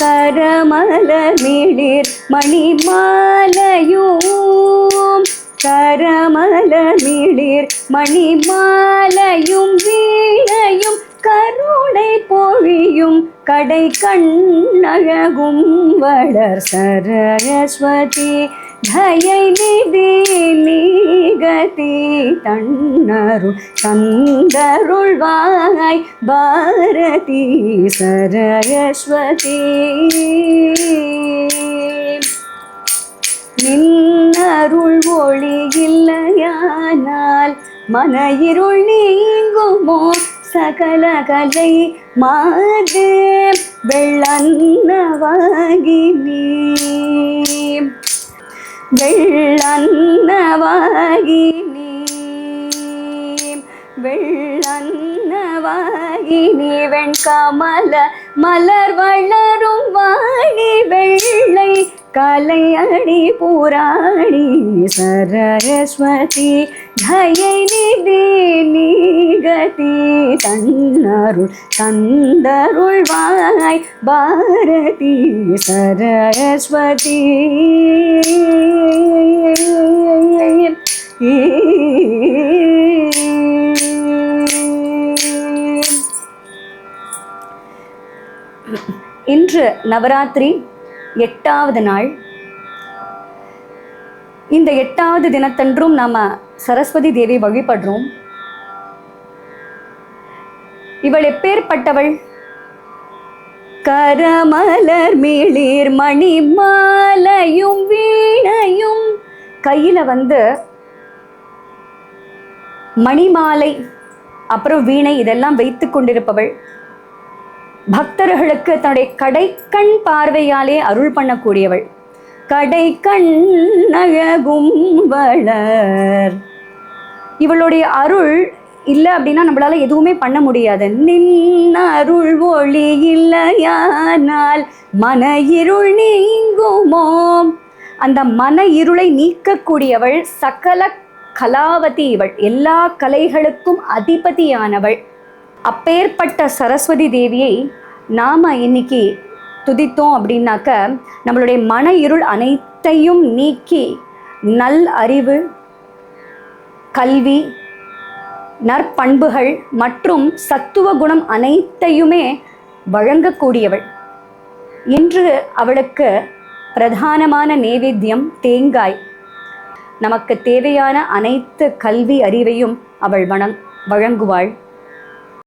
கரமலமிளிர் மணிமாலையும் கரமலமிளிர் மணிமாலையும் வீணையும் கருணை பொழியும் கடை கண்ணழகும் வளர் சரஸ்வதி தயை நிதி நீகதி தன்னருள் தந்தருள்வாய் பாரதி சரஸ்வதி நின்னருள் ஒளி இல்லையானால் மன இருள் நீங்குமோ சகல கலை மாதே வெள்ளன்னவாகி நீ வெள்ளன்னவாகி நீ வெள்ளன்னவாகி நீ வெண்கமல மலர் வளரும் வாணி வெள்ளை கலையணி புராணி சரஸ்வதி தயை நிதி நீகதி தன்னருள் தந்தருள்வாய் பாரதி சரஸ்வதி இன்று நவராத்திரி 8வது நாள். இந்த 8வது தினத்தன்றும் நாம சரஸ்வதி தேவி வழிபடுறோம். இவள் எப்பேற்பட்டவள்? கரமலர் மிளிர் மணிமாலையும் வீணையும் கையில மணிமாலை அப்புறம் வீணை இதெல்லாம் வைத்து கொண்டிருப்பவள். பக்தர்களுக்கு தன்னுடைய கடைக்கண் பார்வையாலே அருள் பண்ணக்கூடியவள். கடைக்கண் அழகும் வளர். இவளுடைய அருள் இல்லை அப்படின்னா நம்மளால எதுவுமே பண்ண முடியாது. நின் அருள் ஒளி இல்லையானால் மன இருள் நீங்குமோ. அந்த மன இருளை நீக்கக்கூடியவள் சகல கலாவதி. இவள் எல்லா கலைகளுக்கும் அதிபதியானவள். அப்பேற்பட்ட சரஸ்வதி தேவியை நாம் இன்னைக்கு துதித்தோம் அப்படின்னாக்க நம்மளுடைய மன இருள் அனைத்தையும் நீக்கி நல் அறிவு, கல்வி, நற்பண்புகள் மற்றும் சத்துவ குணம் அனைத்தையுமே வழங்கக்கூடியவள். இன்று அவளுக்கு பிரதானமான நைவேத்தியம் தேங்காய். நமக்கு தேவையான அனைத்து கல்வி அறிவையும் அவள் வழங்குவாள்.